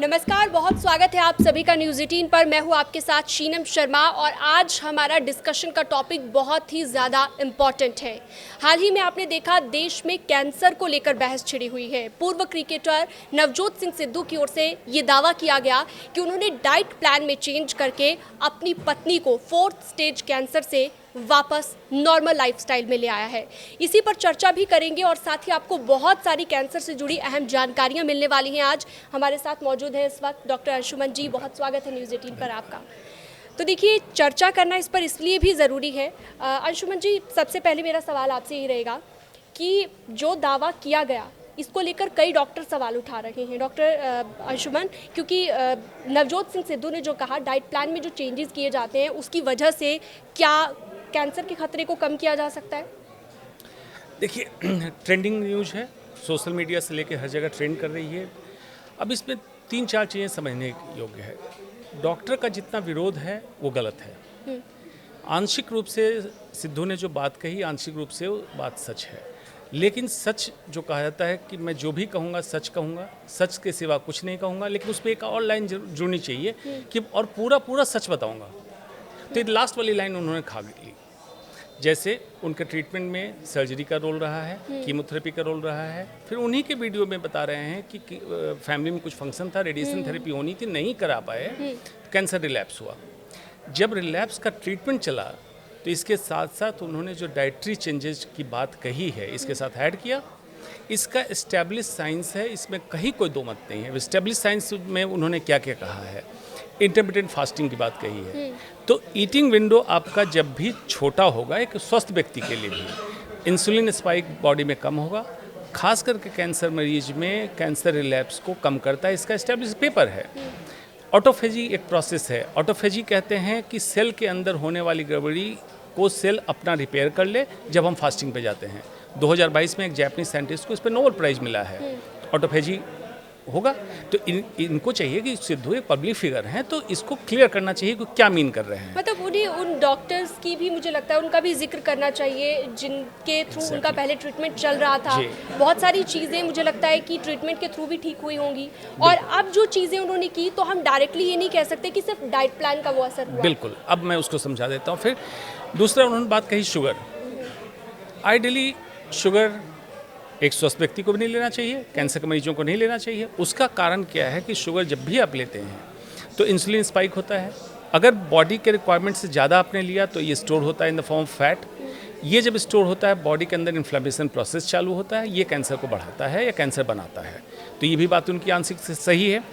नमस्कार, बहुत स्वागत है आप सभी का न्यूज़ 18 पर। मैं हूं आपके साथ शीनम शर्मा और आज हमारा डिस्कशन का टॉपिक बहुत ही ज़्यादा इम्पॉर्टेंट है। हाल ही में आपने देखा देश में कैंसर को लेकर बहस छिड़ी हुई है। पूर्व क्रिकेटर नवजोत सिंह सिद्धू की ओर से ये दावा किया गया कि उन्होंने डाइट प्लान में चेंज करके अपनी पत्नी को 4th स्टेज कैंसर से वापस नॉर्मल लाइफस्टाइल में ले आया है। इसी पर चर्चा भी करेंगे और साथ ही आपको बहुत सारी कैंसर से जुड़ी अहम जानकारियां मिलने वाली हैं। आज हमारे साथ मौजूद है इस वक्त डॉक्टर अंशुमन जी, बहुत स्वागत है न्यूज़ 18 पर आपका। तो देखिए, चर्चा करना इस पर इसलिए भी ज़रूरी है। अंशुमन जी, सबसे पहले मेरा सवाल आपसे यही रहेगा कि जो दावा किया गया इसको लेकर कई डॉक्टर सवाल उठा रहे हैं। डॉक्टर अंशुमन, क्योंकि नवजोत सिंह सिद्धू ने जो कहा डाइट प्लान में जो चेंजेस किए जाते हैं उसकी वजह से क्या कैंसर के खतरे को कम किया जा सकता है? देखिए, ट्रेंडिंग न्यूज़ है, सोशल मीडिया से लेकर हर जगह ट्रेंड कर रही है। अब इसमें 3-4 चीज़ें समझने योग्य है। डॉक्टर का जितना विरोध है वो गलत है। आंशिक रूप से सिद्धू ने जो बात कही, आंशिक रूप से वो बात सच है, लेकिन सच जो कहा जाता है कि मैं जो भी कहूँगा सच कहूँगा, सच के सिवा कुछ नहीं कहूँगा, लेकिन उस पर एक और लाइन जुड़नी चाहिए कि और पूरा सच बताऊँगा। तो लास्ट वाली लाइन उन्होंने खा ली। जैसे उनके ट्रीटमेंट में सर्जरी का रोल रहा है, कीमोथेरेपी का रोल रहा है, फिर उन्हीं के वीडियो में बता रहे हैं कि फैमिली में कुछ फंक्शन था, रेडिएशन थेरेपी होनी थी, नहीं करा पाए, कैंसर रिलैप्स हुआ। जब रिलैप्स का ट्रीटमेंट चला तो इसके साथ साथ उन्होंने जो डाइटरी चेंजेस की बात कही है इसके साथ ऐड किया। इसका एस्टेब्लिश साइंस है, इसमें कहीं कोई दो मत नहीं है। एस्टेब्लिश साइंस में उन्होंने क्या क्या कहा है, इंटरमिटेंट फास्टिंग की बात कही है। तो ईटिंग विंडो आपका जब भी छोटा होगा, एक स्वस्थ व्यक्ति के लिए भी इंसुलिन स्पाइक बॉडी में कम होगा, खास करके कैंसर मरीज में कैंसर रिलैप्स को कम करता है। इसका एस्टेब्लिश पेपर है। ऑटोफेजी एक प्रोसेस है। ऑटोफेजी कहते हैं कि सेल के अंदर होने वाली गड़बड़ी को सेल अपना रिपेयर कर ले जब हम फास्टिंग पे जाते हैं। 2022 में एक जापानीज साइंटिस्ट को इस पर नोबेल प्राइज़ मिला है। ऑटोफेजी होगा तो इनको चाहिए कि सिद्धू एक पब्लिक फिगर हैं तो इसको क्लियर करना चाहिए कि क्या मीन कर रहे हैं। मतलब उन्हें उन डॉक्टर्स की भी मुझे लगता है उनका भी जिक्र करना चाहिए जिनके थ्रू उनका पहले ट्रीटमेंट चल रहा था। बहुत सारी चीज़ें मुझे लगता है कि ट्रीटमेंट के थ्रू भी ठीक हुई होंगी और अब जो चीज़ें उन्होंने की तो हम डायरेक्टली ये नहीं कह सकते कि सिर्फ डाइट प्लान का वो असर हुआ। बिल्कुल, अब मैं उसको समझा देता हूँ। फिर दूसरा उन्होंने बात कही शुगर। आइडियली शुगर एक स्वस्थ व्यक्ति को भी नहीं लेना चाहिए, कैंसर के मरीजों को नहीं लेना चाहिए। उसका कारण क्या है कि शुगर जब भी आप लेते हैं तो इंसुलिन स्पाइक होता है। अगर बॉडी के रिक्वायरमेंट से ज़्यादा आपने लिया तो ये स्टोर होता है in the form of fat. ये जब स्टोर होता है बॉडी के अंदर इन्फ्लेमेशन प्रोसेस चालू होता है, ये कैंसर को बढ़ाता है या कैंसर बनाता है। तो ये भी बात उनकी आंशिक से सही है।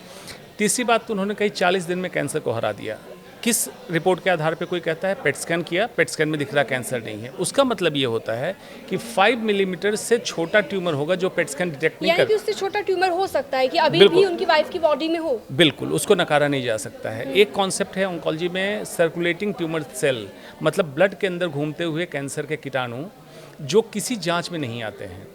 तीसरी बात तो उन्होंने कही 40 दिन में कैंसर को हरा दिया। किस रिपोर्ट के आधार पे कोई कहता है पेट स्कैन किया, पेट स्कैन में दिख रहा कैंसर नहीं है, उसका मतलब ये होता है कि 5 मिलीमीटर से छोटा ट्यूमर होगा जो पेट स्कैन डिटेक्ट नहीं कर। यानी कि उससे छोटा ट्यूमर हो सकता है कि अभी भी उनकी वाइफ की बॉडी में हो। बिल्कुल, उसको नकारा नहीं जा सकता है। एक कॉन्सेप्ट है ऑन्कोलॉजी में सर्कुलेटिंग ट्यूमर सेल, मतलब ब्लड के अंदर घूमते हुए कैंसर के कीटाणु जो किसी जाँच में नहीं आते हैं।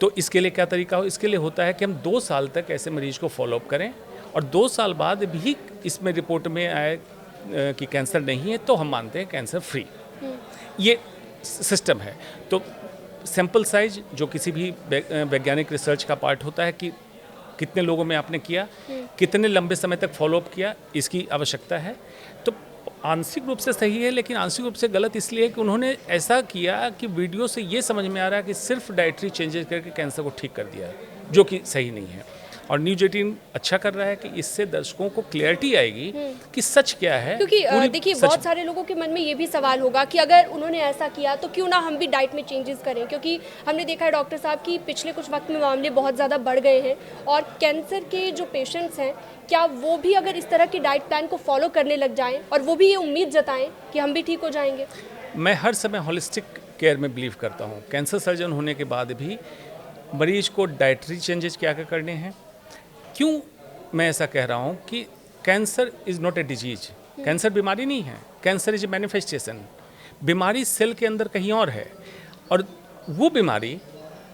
तो इसके लिए क्या तरीका हो? इसके लिए होता है कि हम 2 साल तक ऐसे मरीज को फॉलोअप करें और 2 साल बाद भी इसमें रिपोर्ट में आए कि कैंसर नहीं है तो हम मानते हैं कैंसर फ्री। ये सिस्टम है। तो सैंपल साइज जो किसी भी वैज्ञानिक रिसर्च का पार्ट होता है कि कितने लोगों में आपने किया, कितने लंबे समय तक फॉलोअप किया, इसकी आवश्यकता है। तो आंशिक रूप से सही है, लेकिन आंशिक रूप से गलत इसलिए कि उन्होंने ऐसा किया कि वीडियो से ये समझ में आ रहा है कि सिर्फ डाइटरी चेंजेस करके कैंसर को ठीक कर दिया है, जो कि सही नहीं है। और न्यूज़ 18 अच्छा कर रहा है कि इससे दर्शकों को क्लैरिटी आएगी कि सच क्या है। क्योंकि देखिए, बहुत सारे लोगों के मन में ये भी सवाल होगा कि अगर उन्होंने ऐसा किया तो क्यों ना हम भी डाइट में चेंजेस करें, क्योंकि हमने देखा है डॉक्टर साहब कि पिछले कुछ वक्त में मामले बहुत ज़्यादा बढ़ गए हैं और कैंसर के जो पेशेंट्स हैं क्या वो भी अगर इस तरह की डाइट प्लान को फॉलो करने लग जाएँ और वो भी ये उम्मीद जताएँ कि हम भी ठीक हो जाएंगे। मैं हर समय होलिस्टिक केयर में बिलीव करता हूँ। कैंसर सर्जन होने के बाद भी मरीज को डाइटरी चेंजेस क्या क्या करने हैं। क्यों मैं ऐसा कह रहा हूँ कि cancer is not a disease. Cancer बीमारी नहीं है, कैंसर इज ए मैनिफेस्टेशन। बीमारी सेल के अंदर कहीं और है और वो बीमारी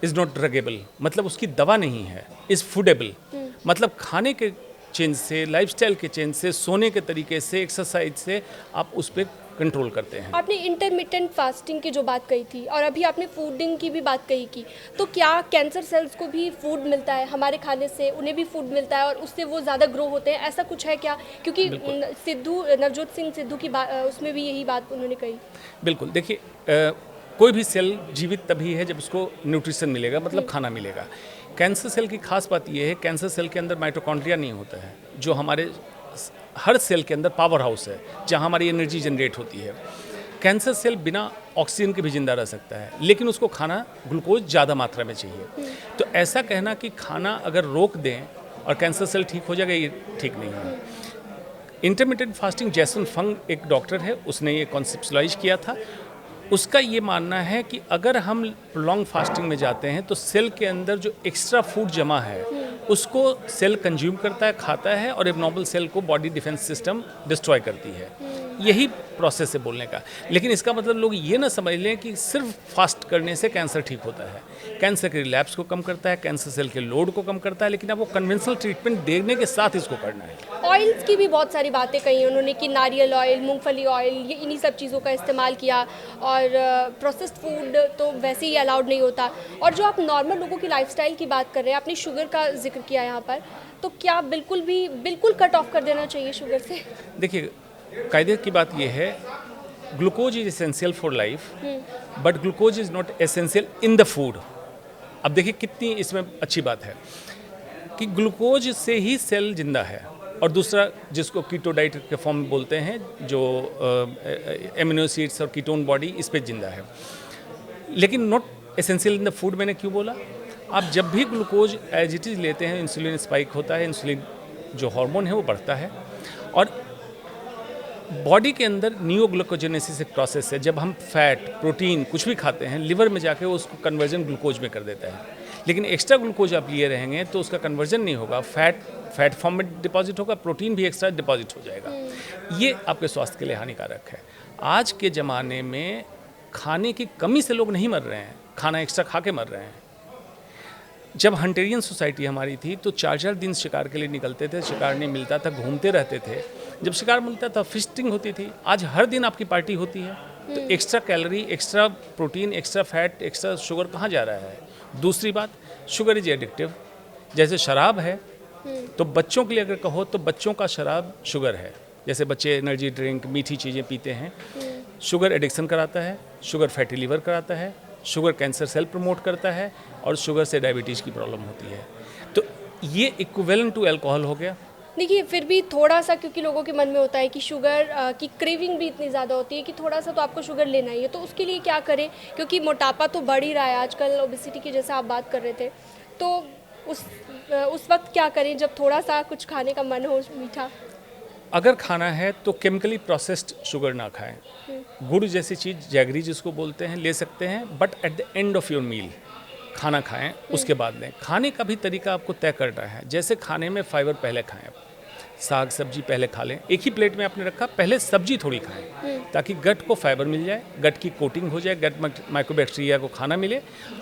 इज़ नॉट ड्रगेबल, मतलब उसकी दवा नहीं है। इज़ फूडेबल, मतलब खाने के चेंज से, लाइफस्टाइल के चेंज से, सोने के तरीके से, एक्सरसाइज से आप उस पर कंट्रोल करते हैं। आपने इंटरमिटेंट फास्टिंग की जो बात कही थी और अभी आपने फूडिंग की भी बात कही की, तो क्या कैंसर सेल्स को भी फूड मिलता है हमारे खाने से, उन्हें भी फूड मिलता है और उससे वो ज़्यादा ग्रो होते हैं, ऐसा कुछ है क्या? क्योंकि नवजोत सिंह सिद्धू की बात, उसमें भी यही बात उन्होंने कही। बिल्कुल, देखिए कोई भी सेल जीवित तभी है जब उसको न्यूट्रिशन मिलेगा, मतलब खाना मिलेगा। कैंसर सेल की खास बात यह है, कैंसर सेल के अंदर माइटोकॉन्ड्रिया नहीं होता है, जो हमारे हर सेल के अंदर पावर हाउस है जहाँ हमारी एनर्जी जनरेट होती है। कैंसर सेल बिना ऑक्सीजन के भी जिंदा रह सकता है, लेकिन उसको खाना ग्लूकोज ज़्यादा मात्रा में चाहिए। तो ऐसा कहना कि खाना अगर रोक दें और कैंसर सेल ठीक हो जाएगा, ये ठीक नहीं है। इंटरमिटेंट फास्टिंग, जैसन फंग एक डॉक्टर है, उसने ये कॉन्सेप्चुलाइज किया था। उसका ये मानना है कि अगर हम प्रोलॉन्ग फास्टिंग में जाते हैं तो सेल के अंदर जो एक्स्ट्रा फूड जमा है उसको सेल कंज्यूम करता है, खाता है, और एबनॉर्मल सेल को बॉडी डिफेंस सिस्टम डिस्ट्रॉय करती है। यही प्रोसेस है बोलने का। लेकिन इसका मतलब लोग ये ना समझ लें कि सिर्फ फास्ट करने से कैंसर ठीक होता है। कैंसर के रिलैप्स को कम करता है, कैंसर सेल के लोड को कम करता है, लेकिन अब वो कन्वेंशनल ट्रीटमेंट देने के साथ इसको करना है। ऑयल्स की भी बहुत सारी बातें कही उन्होंने कि नारियल ऑयल, मूंगफली ऑयल, ये इन्हीं सब चीज़ों का इस्तेमाल किया, और प्रोसेस्ड फूड तो वैसे ही अलाउड नहीं होता। और जो आप नॉर्मल लोगों की लाइफस्टाइल की बात कर रहे हैं, आपने शुगर का जिक्र किया यहाँ पर, तो क्या बिल्कुल कट ऑफ कर देना चाहिए शुगर से? देखिए, कायदे की बात यह है, glucose is essential for life, but glucose is not essential in the food. अब देखिए कितनी इसमें अच्छी बात है कि ग्लूकोज से ही सेल जिंदा है, और दूसरा जिसको कीटो डाइट के फॉर्म में बोलते हैं, जो एमिनो एसिड्स और कीटोन बॉडी, इस पे जिंदा है, लेकिन not essential in the food. मैंने क्यों बोला? आप जब भी ग्लूकोज एज इट इज़ लेते हैं, इंसुलिन स्पाइक होता है, इंसुलिन जो हार्मोन है वो बढ़ता है, और बॉडी के अंदर नियोग्लूकोजेनेसिस एक प्रोसेस है। जब हम फैट, प्रोटीन कुछ भी खाते हैं, लिवर में जाके उसको कन्वर्जन ग्लूकोज में कर देता है। लेकिन एक्स्ट्रा ग्लूकोज आप लिए रहेंगे तो उसका कन्वर्जन नहीं होगा, फैट फॉर्म में डिपॉजिट होगा, प्रोटीन भी एक्स्ट्रा डिपॉजिट हो जाएगा। ये आपके स्वास्थ्य के लिए हानिकारक है। आज के ज़माने में खाने की कमी से लोग नहीं मर रहे हैं, खाना एक्स्ट्रा खा के मर रहे हैं। जब हंटेरियन सोसाइटी हमारी थी तो 4-4 दिन शिकार के लिए निकलते थे, शिकार नहीं मिलता था, घूमते रहते थे। जब शिकार मिलता था फिस्टिंग होती थी। आज हर दिन आपकी पार्टी होती है, तो extra calorie, extra protein, extra fat, extra sugar कहाँ जा रहा है? दूसरी बात, शुगर इज एडिक्टिव। जैसे शराब है, तो बच्चों के लिए अगर कहो तो बच्चों का शराब शुगर है। जैसे बच्चे एनर्जी ड्रिंक, मीठी चीज़ें पीते हैं, शुगर एडिक्शन कराता है, शुगर फैटी लिवर कराता है, शुगर कैंसर सेल प्रमोट करता है, और शुगर से डायबिटीज़ की प्रॉब्लम होती है। तो ये इक्विवेलेंट टू अल्कोहल हो गया। देखिए, फिर भी थोड़ा सा, क्योंकि लोगों के मन में होता है कि शुगर की क्रेविंग भी इतनी ज़्यादा होती है कि थोड़ा सा तो आपको शुगर लेना ही है, तो उसके लिए क्या करें? क्योंकि मोटापा तो बढ़ ही रहा है आजकल, ओबेसिटी की जैसे आप बात कर रहे थे, तो उस वक्त क्या करें जब थोड़ा सा कुछ खाने का मन हो मीठा? अगर खाना है तो केमिकली प्रोसेस्ड शुगर ना खाएं। गुड़ जैसी चीज़, जैगरी जिसको बोलते हैं, ले सकते हैं, but at the end of your meal खाना खाएं, उसके बाद लें। खाने का भी तरीका आपको तय करना है। जैसे खाने में फाइबर पहले खाएं, आप साग सब्जी पहले खा लें। एक ही प्लेट में आपने रखा, पहले सब्जी थोड़ी खाएं, ताकि गट को फाइबर मिल जाए, गट की कोटिंग हो जाए, गट माइक्रोबैक्टीरिया को खाना मिले,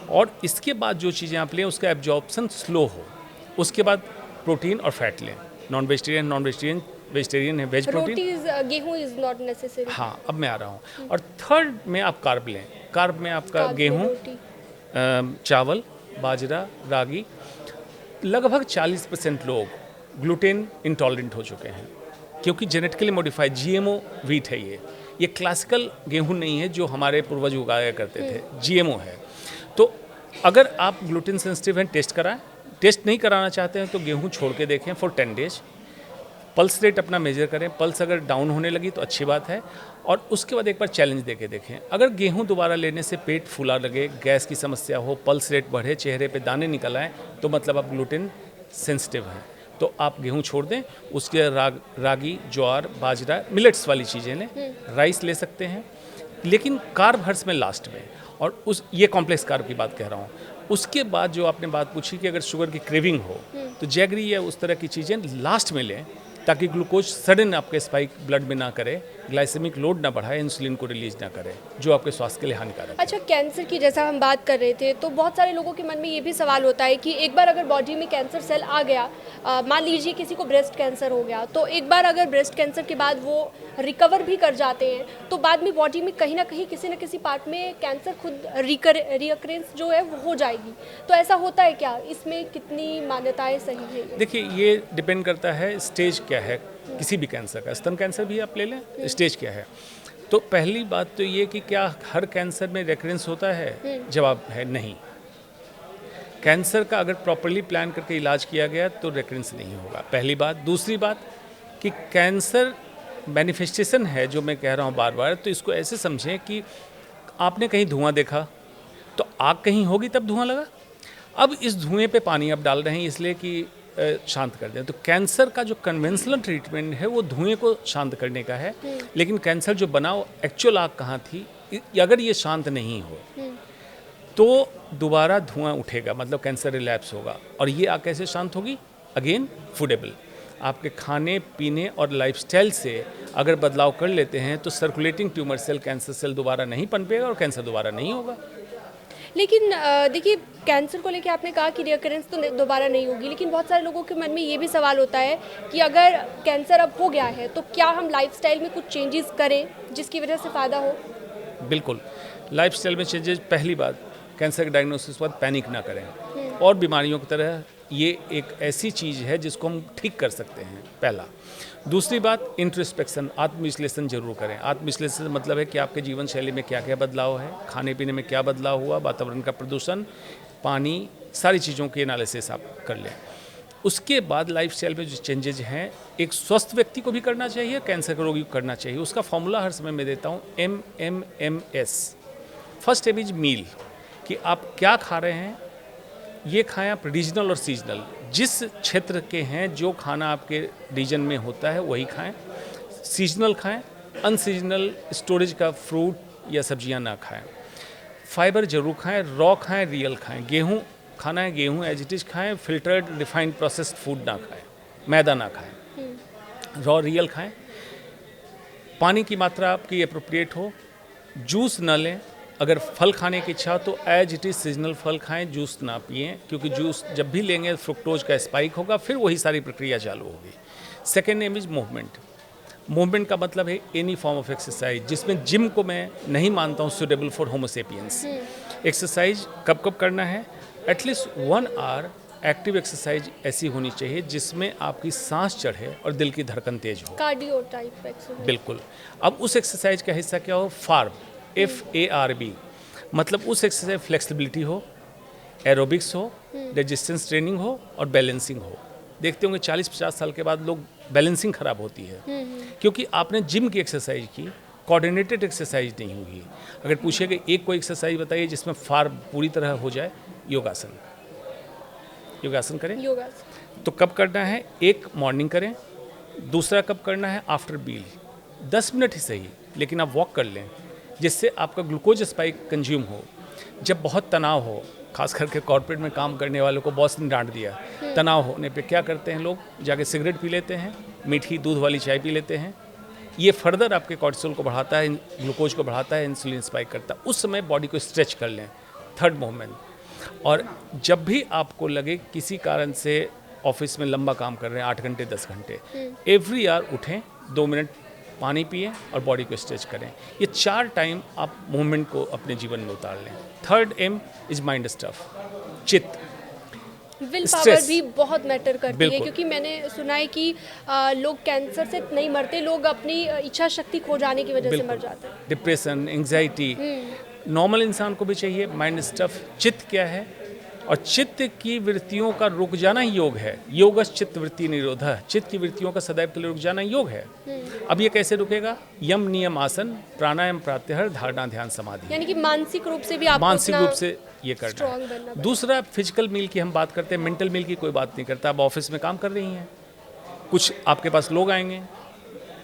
और इसके बाद जो चीज़ें आप लें उसका एब्जॉर्प्शन स्लो हो। उसके बाद प्रोटीन और फैट लें। नॉन वेजिटेरियन वेजिटेरियन है, वेज प्रोटीन। गेहूं इज नॉट नेसेसरी। हाँ, अब मैं आ रहा हूँ। और थर्ड में आप कार्ब लें। कार्ब में आपका गेहूँ, चावल, बाजरा, रागी। लगभग 40% लोग ग्लूटेन इंटॉलरेंट हो चुके हैं, क्योंकि जेनेटिकली मॉडिफाइड जीएमओ वीट है। ये क्लासिकल गेहूं नहीं है जो हमारे पूर्वज उगाया करते थे, जीएमओ है। तो अगर आप ग्लूटेन सेंसिटिव हैं, टेस्ट कराएं। टेस्ट नहीं कराना चाहते हैं तो गेहूं छोड़ के देखें फॉर 10 डेज। पल्स रेट अपना मेजर करें, पल्स अगर डाउन होने लगी तो अच्छी बात है, और उसके बाद एक बार चैलेंज देके देखें। अगर गेहूं दोबारा लेने से पेट फूला लगे, गैस की समस्या हो, पल्स रेट बढ़े, चेहरे पे दाने निकल आए, तो मतलब आप ग्लूटेन सेंसिटिव हैं। तो आप गेहूं छोड़ दें, उसके रागी, ज्वार, बाजरा, मिलेट्स वाली चीज़ें लें। राइस ले सकते हैं, लेकिन कार्ब हर्स में लास्ट में। और ये कॉम्प्लेक्स कार्ब की बात कह रहा हूँ। उसके बाद जो आपने बात पूछी कि अगर शुगर की क्रेविंग हो तो जैगरी या उस तरह की चीज़ें लास्ट में लें, ताकि ग्लूकोज सडन आपके स्पाइक ब्लड में ना करे, ग्लाइसेमिक लोड ना बढ़ाए, इंसुलिन को रिलीज ना करे, जो आपके स्वास्थ्य के लिए हानिकारक है। अच्छा, कैंसर की जैसा हम बात कर रहे थे, तो बहुत सारे लोगों के मन में ये भी सवाल होता है कि एक बार अगर बॉडी में कैंसर सेल आ गया, मान लीजिए किसी को ब्रेस्ट कैंसर हो गया, तो एक बार अगर ब्रेस्ट कैंसर के बाद वो रिकवर भी कर जाते हैं, तो बाद में बॉडी में कहीं ना कहीं किसी न किसी पार्ट में कैंसर खुद रिकरेंस जो है वो हो जाएगी। तो ऐसा होता है क्या? इसमें कितनी मान्यताएं सही है? देखिए, ये डिपेंड करता है स्टेज क्या है किसी भी कैंसर का। स्तन कैंसर भी आप ले लें, स्टेज क्या है। तो पहली बात तो ये कि क्या हर कैंसर में रेकरेंस होता है? जवाब है नहीं। कैंसर का अगर प्रॉपरली प्लान करके इलाज किया गया तो रेकरेंस नहीं होगा, पहली बात। दूसरी बात कि कैंसर मैनिफेस्टेशन है, जो मैं कह रहा हूँ बार बार, तो इसको ऐसे समझें कि आपने कहीं धुआं देखा तो आग कहीं होगी तब धुआं लगा। अब इस धुएं पे पानी आप डाल रहे हैं इसलिए कि शांत कर दें। तो कैंसर का जो कन्वेंशनल ट्रीटमेंट है वो धुएं को शांत करने का है, लेकिन कैंसर जो बना वो एक्चुअल आग कहाँ थी, अगर ये शांत नहीं हो तो दोबारा धुआं उठेगा, मतलब कैंसर रिलैप्स होगा। और ये आग कैसे शांत होगी? अगेन फूडेबल, आपके खाने पीने और लाइफस्टाइल से अगर बदलाव कर लेते हैं तो circulating tumour cell, cancer cell दोबारा नहीं पनपेगा और कैंसर दोबारा नहीं होगा। लेकिन देखिए, कैंसर को लेके आपने कहा कि रिकरेंस तो दोबारा नहीं होगी, लेकिन बहुत सारे लोगों के मन में ये भी सवाल होता है कि अगर कैंसर अब हो गया है तो क्या हम लाइफस्टाइल में कुछ चेंजेस करें जिसकी वजह से फ़ायदा हो? बिल्कुल, लाइफस्टाइल में चेंजेस। पहली बात, कैंसर के डायग्नोसिस के बाद पैनिक ना करें। और बीमारियों की तरह ये एक ऐसी चीज़ है जिसको हम ठीक कर सकते हैं, पहला। दूसरी बात, इंट्रोस्पेक्शन, आत्मविश्लेषण जरूर करें। आत्मविश्लेषण मतलब है कि आपके जीवन शैली में क्या क्या बदलाव है, खाने पीने में क्या बदलाव हुआ, वातावरण का प्रदूषण, पानी, सारी चीज़ों के एनालिसिस आप कर लें। उसके बाद लाइफस्टाइल में जो चेंजेज हैं, एक स्वस्थ व्यक्ति को भी करना चाहिए, कैंसर के रोगी को करना चाहिए। उसका फॉर्मूला हर समय मैं देता हूँ, MMMS। फर्स्ट एम इज मील, कि आप क्या खा रहे हैं, ये खाएं आप रीजनल और सीजनल। जिस क्षेत्र के हैं, जो खाना आपके रीजन में होता है वही खाएं। सीजनल खाएं, अनसीजनल स्टोरेज का फ्रूट या सब्जियां ना खाएं। फाइबर जरूर खाएं, रॉ खाएं, रियल खाएं। गेहूं खाना है, गेहूं एज इट इज खाएं। फिल्टर्ड रिफाइंड प्रोसेस्ड फूड ना खाएं, मैदा ना खाएं। रॉ रियल खाएं। पानी की मात्रा आपकी अप्रोप्रिएट हो। जूस ना लें। अगर फल खाने की इच्छा हो तो एज इट इज सीजनल फल खाएं, जूस ना पिएं, क्योंकि जूस जब भी लेंगे फ्रुक्टोज का स्पाइक होगा, फिर वही सारी प्रक्रिया चालू होगी। Second M is movement. Movement का मतलब है एनी फॉर्म ऑफ एक्सरसाइज, जिसमें जिम को मैं नहीं मानता हूँ सुटेबल फॉर होमोसेपियंस। एक्सरसाइज कब कब करना है? एटलीस्ट 1 आवर एक्टिव एक्सरसाइज ऐसी होनी चाहिए जिसमें आपकी सांस चढ़े और दिल की धड़कन तेज हो, कार्डियो टाइप एक्सरसाइज। बिल्कुल। अब उस एक्सरसाइज का हिस्सा क्या हो? फार्ब, FARB, मतलब उस एक्सरसाइज फ्लेक्सिबिलिटी हो, एरोबिक्स हो, रेजिस्टेंस ट्रेनिंग हो और बैलेंसिंग हो। देखते होंगे 40-50 साल के बाद लोग बैलेंसिंग खराब होती है, क्योंकि आपने जिम की एक्सरसाइज की, कोऑर्डिनेटेड एक्सरसाइज नहीं हुई। अगर पूछेगा एक कोई एक्सरसाइज बताइए जिसमें फार्ब पूरी तरह हो जाए, योगासन। योगासन करें। योगासन तो कब करना है? एक मॉर्निंग करें, दूसरा कब करना है? आफ्टर मील। 10 मिनट ही सही, लेकिन आप वॉक कर लें, जिससे आपका ग्लूकोज स्पाइक कंज्यूम हो। जब बहुत तनाव हो, खास करके कॉर्पोरेट में काम करने वालों को बॉस ने डांट दिया, तनाव होने पे क्या करते हैं लोग? जाके सिगरेट पी लेते हैं, मीठी दूध वाली चाय पी लेते हैं। ये फर्दर आपके कोर्टिसोल को बढ़ाता है, ग्लूकोज को बढ़ाता है, इंसुलिन स्पाइक करता है। उस समय बॉडी को स्ट्रेच कर लें, थर्ड मूवमेंट। और जब भी आपको लगे किसी कारण से ऑफिस में लंबा काम कर रहे हैं, 8 घंटे 10 घंटे, एवरी आवर उठें, 2 मिनट पानी पिएं और बॉडी को स्ट्रेच करें। ये 4 टाइम आप मूवमेंट को अपने जीवन में उतार लें। Third M is mind stuff, चित्त। विल पावर भी बहुत मैटर करती है, क्योंकि मैंने सुना है कि लोग कैंसर से नहीं मरते, लोग अपनी इच्छा शक्ति खो जाने की वजह से मर जाते हैं। डिप्रेशन, एंग्जाइटी नॉर्मल इंसान को भी चाहिए। माइंड स्टफ, चित्त क्या है? और चित्त की वृत्तियों का रुक जाना ही योग है। योगश्च चित्त वृत्ति निरोधः, चित्त की वृत्तियों का सदैव के लिए रुक जाना योग है। अब ये कैसे रुकेगा? यम नियम आसन, प्राणायाम प्रत्याहार, धारणा ध्यान समाधि। यानी कि मानसिक रूप से भी आपको मानसिक रूप से ये करना है। दूसरा, फिजिकल मील की हम बात करते हैं, मेंटल मील की कोई बात नहीं करता। आप ऑफिस में काम कर रही हैं, कुछ आपके पास लोग आएंगे,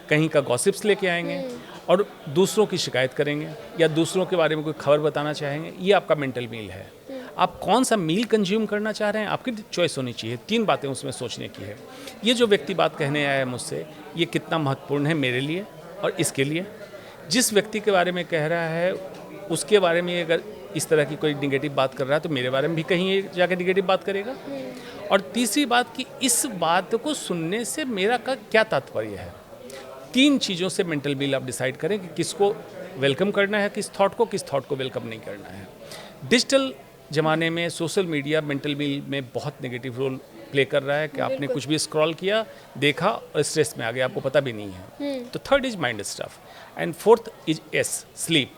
कहीं का गॉसिप्स लेके आएंगे और दूसरों की शिकायत करेंगे या दूसरों के बारे में कोई खबर बताना चाहेंगे, ये आपका मेंटल मील है। आप कौन सा मील कंज्यूम करना चाह रहे हैं, आपकी चॉइस होनी चाहिए। 3 बातें उसमें सोचने की है। ये जो व्यक्ति बात कहने आया है मुझसे, ये कितना महत्वपूर्ण है मेरे लिए और इसके लिए। जिस व्यक्ति के बारे में कह रहा है उसके बारे में अगर इस तरह की कोई निगेटिव बात कर रहा है तो मेरे बारे में भी कहीं जाकर निगेटिव बात करेगा। और तीसरी बात कि इस बात को सुनने से मेरा का क्या तात्पर्य है। 3 चीज़ों से मेंटल बिल आप डिसाइड करें कि किसको वेलकम करना है, किस थॉट को वेलकम नहीं करना है। डिजिटल ज़माने में सोशल मीडिया मेंटल बिल में बहुत नेगेटिव रोल प्ले कर रहा है कि आपने कुछ भी स्क्रॉल किया, देखा और स्ट्रेस में आ गया, आपको पता भी नहीं है। तो third is mind stuff and fourth is sleep.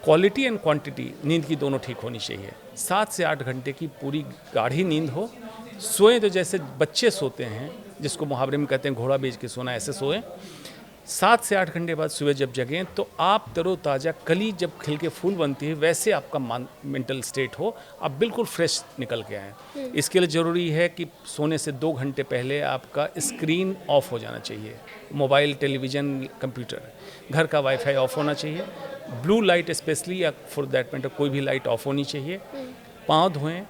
Quality and quantity, नींद की दोनों ठीक होनी चाहिए। 7 से 8 घंटे की पूरी गाढ़ी नींद हो। सोएं तो जैसे बच्चे सोते हैं, जिसको मुहावरे में कहते हैं घोड़ा बेच के सोना, ऐसे सोएं। 7 से 8 घंटे बाद सुबह जब जगें तो आप तरोताज़ा, कली जब खिल के फूल बनती है वैसे आपका मेंटल स्टेट हो, आप बिल्कुल फ्रेश निकल के आएँ। इसके लिए ज़रूरी है कि सोने से 2 घंटे पहले आपका स्क्रीन ऑफ हो जाना चाहिए। मोबाइल, टेलीविज़न, कंप्यूटर, घर का वाईफाई ऑफ होना चाहिए। ब्लू लाइट स्पेशली, या फॉर दैट मैटर कोई भी लाइट ऑफ होनी चाहिए। पाँव धोएं,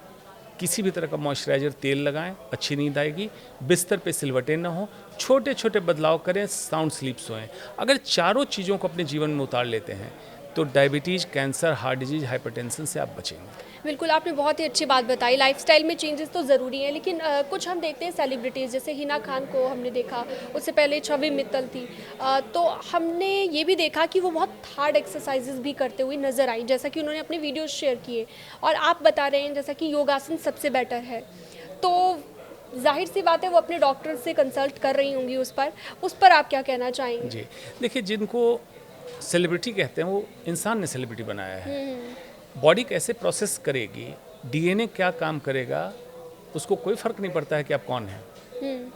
किसी भी तरह का मॉइस्चराइज़र तेल लगाएं, अच्छी नींद आएगी। बिस्तर पे सिलवटें ना हो, छोटे छोटे बदलाव करें, साउंड स्लीप सोएं। अगर चारों चीज़ों को अपने जीवन में उतार लेते हैं तो diabetes, cancer, heart disease, hypertension से आप बचेंगे। बिल्कुल, आपने बहुत ही अच्छी बात बताई। लाइफस्टाइल में चेंजेस तो ज़रूरी हैं, लेकिन कुछ हम देखते हैं सेलिब्रिटीज़, जैसे हिना खान को हमने देखा, उससे पहले छवि मित्तल थी। तो हमने ये भी देखा कि वो बहुत हार्ड एक्सरसाइजेज भी करते हुए नज़र आई, जैसा कि उन्होंने अपने वीडियोज शेयर किए। और आप बता रहे हैं जैसा कि योगासन सबसे बेटर है, तो जाहिर सी बात है वो अपने डॉक्टर से कंसल्ट कर रही होंगी उस पर आप क्या कहना चाहेंगे? जी, देखिए, जिनको सेलिब्रिटी कहते हैं वो इंसान ने सेलिब्रिटी बनाया है। बॉडी कैसे प्रोसेस करेगी, डीएनए क्या काम करेगा, उसको कोई फ़र्क नहीं पड़ता है कि आप कौन हैं।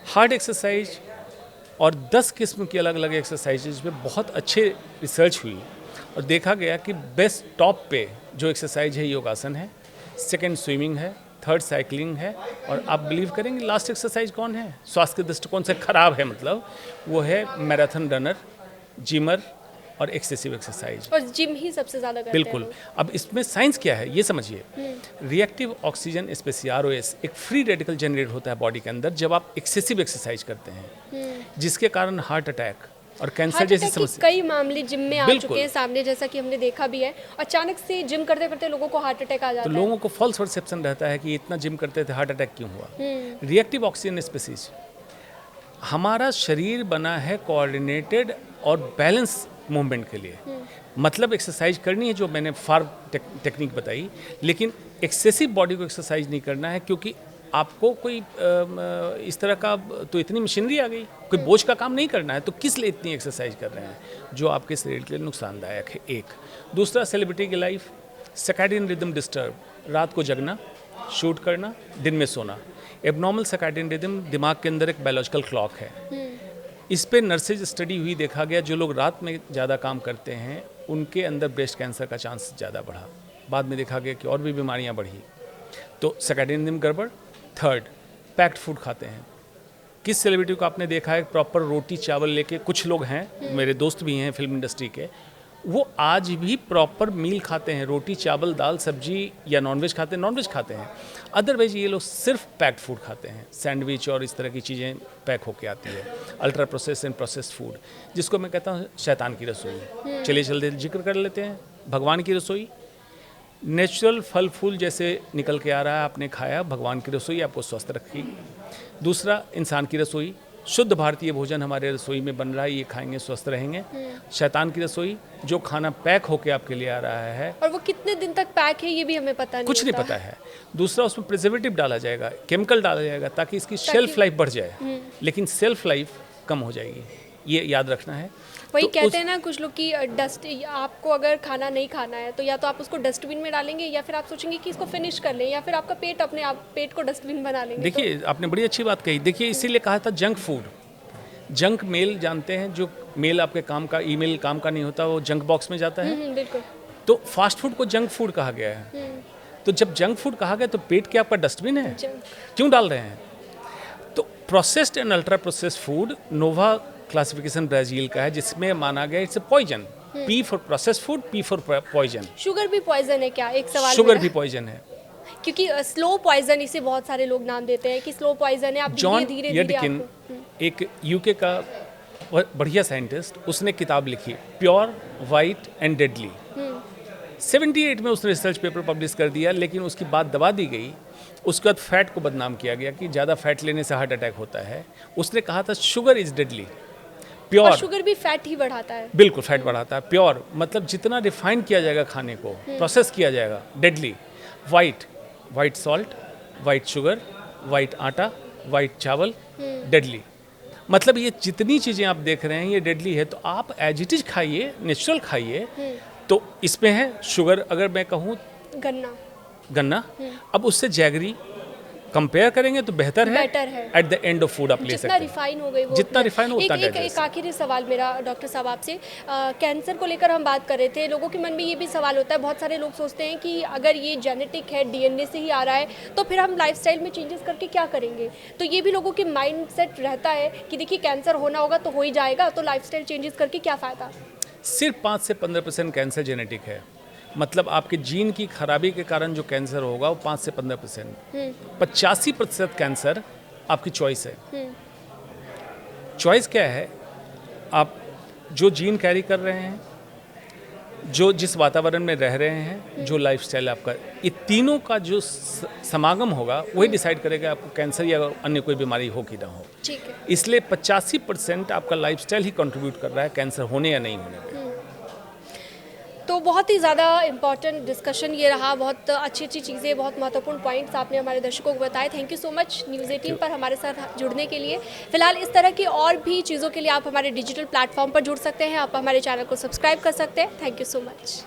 हार्ड एक्सरसाइज और 10 किस्म की अलग अलग एक्सरसाइजेज में बहुत अच्छे रिसर्च हुई और देखा गया कि बेस्ट टॉप पे जो एक्सरसाइज है योगासन है, सेकंड स्विमिंग है, थर्ड साइकिलिंग है, और आप बिलीव करेंगे लास्ट एक्सरसाइज कौन है, स्वास्थ्य के दृष्टिकोण से खराब है, मतलब वो है मैराथन रनर, जिमर और एक्सेसिव एक्सरसाइज। और जिम ही सबसे ज़्यादा करते हैं बिल्कुल। लोग। अब इसमें साइंस क्या है ये समझिए। रिएक्टिव ऑक्सीजन स्पेस, ROS, एक फ्री रेडिकल जनरेट होता है बॉडी के अंदर जब आप एक्सेसिव एक्सरसाइज करते हैं, जिसके कारण हार्ट अटैक और कैंसर जैसी समस्या, कई मामले जिम में आ चुके हैं सामने, जैसा कि हमने देखा भी है। अचानक से जिम करते करते लोगों को हार्ट अटैक आ जाता तो है। लोगों को फॉल्स परसेप्शन रहता है कि इतना जिम करते थे हार्ट अटैक क्यों हुआ। रिएक्टिव ऑक्सीजन स्पेसीज, हमारा शरीर बना है कोऑर्डिनेटेड और बैलेंस मूवमेंट के लिए। मतलब एक्सरसाइज करनी है, जो मैंने फार टेक्निक बताई, लेकिन एक्सेसिव बॉडी को एक्सरसाइज नहीं करना है, क्योंकि आपको कोई इस तरह का तो इतनी मशीनरी आ गई, कोई बोझ का काम नहीं करना है, तो किस लिए इतनी एक्सरसाइज कर रहे हैं जो आपके शरीर के लिए नुकसानदायक है। एक दूसरा, सेलिब्रिटी की लाइफ, सर्कैडियन रिदम डिस्टर्ब, रात को जगना, शूट करना, दिन में सोना। एबनॉर्मल सर्कैडियन रिदम दिमाग के अंदर एक बायोलॉजिकल क्लॉक है। इस पे नर्सेज स्टडी हुई, देखा गया जो लोग रात में ज़्यादा काम करते हैं उनके अंदर ब्रेस्ट कैंसर का चांस ज़्यादा बढ़ा। बाद में देखा गया कि और भी बीमारियां बढ़ी। तो सर्कैडियन रिदम गड़बड़। थर्ड, पैक्ड फूड खाते हैं। किस सेलिब्रिटी को आपने देखा है प्रॉपर रोटी चावल लेके? कुछ लोग हैं, मेरे दोस्त भी हैं फिल्म इंडस्ट्री के, वो आज भी प्रॉपर मील खाते हैं, रोटी चावल दाल सब्जी, या नॉनवेज खाते हैं, नॉनवेज खाते हैं। अदरवाइज ये लोग सिर्फ पैक्ड फूड खाते हैं, सैंडविच और इस तरह की चीज़ें पैक होके आती है, ultra process and processed food, जिसको मैं कहता हूँ शैतान की रसोई। चलिए चलते जिक्र कर लेते हैं भगवान की रसोई। नेचुरल फल फूल जैसे निकल के आ रहा है, आपने खाया, भगवान की रसोई आपको स्वस्थ रखेगी। दूसरा, इंसान की रसोई, शुद्ध भारतीय भोजन हमारे रसोई में बन रहा है, ये खाएंगे स्वस्थ रहेंगे। शैतान की रसोई, जो खाना पैक होके आपके लिए आ रहा है, और वो कितने दिन तक पैक है ये भी हमें पता नहीं, कुछ नहीं पता है। दूसरा, उसमें प्रिजर्वेटिव डाला जाएगा, केमिकल डाला जाएगा ताकि इसकी शेल्फ लाइफ बढ़ जाए, लेकिन सेल्फ लाइफ कम हो जाएगी, ये याद रखना है। वही कहते हैं ना कुछ लोग कि डस्ट, आपको अगर खाना नहीं खाना है तो या तो आप उसको डस्टबिन में डालेंगे, या फिर आप सोचेंगे कि इसको फिनिश कर लें, या फिर आपका पेट अपने आप पेट को डस्टबिन बना लेंगे। देखिए, आपने बड़ी अच्छी बात कही। देखिए, इसीलिए कहा था जंक फूड, जंक मेल जानते हैं, जो मेल आपके काम का, ईमेल काम का नहीं होता, वो जंक बॉक्स में जाता है। बिल्कुल। तो फास्ट फूड को जंक फूड कहा गया है। तो जब जंक फूड कहा गया तो पेट क्या आपका डस्टबिन है? क्यों डाल रहे हैं? तो processed and ultra processed food, Nova classification Brazil का है, जिसमें माना गया it's a poison, P for process food, P for poison. Sugar भी पॉइजन है क्या, एक सवाल शुगर मेरा? भी पॉइजन है। क्योंकि स्लो पॉइजन इसे बहुत सारे लोग नाम देते हैं कि स्लो पॉइजन है, आप जॉन धीरे धीरे यडकिन, आपको एक यूके का बढ़िया साइंटिस्ट, उसने किताब लिखी प्योर, वाइट एंड डेडली। 78 में उसने रिसर्च पेपर पब्लिश कर दिया, लेकिन उसकी बात दबा दी गई। उसके बाद फैट को बदनाम किया गया कि ज़्यादा फैट लेने से हार्ट अटैक होता है। उसने कहा था शुगर इज़ डेडली। प्योर, और शुगर भी फैट ही बढ़ाता है। बिल्कुल फैट बढ़ाता है। प्योर मतलब जितना रिफाइन किया जाएगा खाने को, प्रोसेस किया जाएगा। Deadly, white, white salt, white sugar, white आटा, वाइट चावल, डेडली। मतलब ये जितनी चीज़ें आप देख रहे हैं ये डेडली है। तो आप एज इट इज खाइए, नेचुरल खाइए। तो इसमें है शुगर, अगर मैं कहूँ गन्ना, अब उससे जैगरी कंपेयर करेंगे तो बेहतर है। Eight the end of food आप ले सकते जितना हैं। रिफाइन हो गई वो जितना रिफाइन हो उतना एक डाइजेस्ट। आखिरी सवाल मेरा डॉक्टर साहब आपसे, कैंसर को लेकर हम बात कर रहे थे। लोगों के मन में ये भी सवाल होता है, बहुत सारे लोग सोचते हैं कि अगर ये जेनेटिक है, डीएनए से ही आ रहा है, तो फिर हम लाइफस्टाइल में चेंजेस करके क्या करेंगे? तो ये भी लोगों के माइंड सेट रहता है कि देखिए कैंसर होना होगा तो हो ही जाएगा, तो लाइफस्टाइल चेंजेस करके क्या फ़ायदा? सिर्फ 5 से 15% कैंसर जेनेटिक है। मतलब आपके जीन की खराबी के कारण जो कैंसर होगा वो 5 से 15%। 85% कैंसर आपकी चॉइस है। चॉइस क्या है? आप जो जीन कैरी कर रहे हैं, जो जिस वातावरण में रह रहे हैं, जो लाइफस्टाइल आपका, ये तीनों का जो समागम होगा वही डिसाइड करेगा आपको कैंसर या अन्य कोई बीमारी हो कि ना हो। ठीक है। इसलिए 85% आपका लाइफस्टाइल ही कंट्रीब्यूट कर रहा है कैंसर होने या नहीं होने पे। तो बहुत ही ज़्यादा इम्पॉर्टेंट डिस्कशन ये रहा, बहुत अच्छी अच्छी चीज़ें, बहुत महत्वपूर्ण पॉइंट्स आपने हमारे दर्शकों को बताए। Thank you so much news 18 पर हमारे साथ जुड़ने के लिए। फिलहाल इस तरह की और भी चीज़ों के लिए आप हमारे डिजिटल प्लेटफॉर्म पर जुड़ सकते हैं, आप हमारे चैनल को सब्सक्राइब कर सकते हैं। Thank you so much.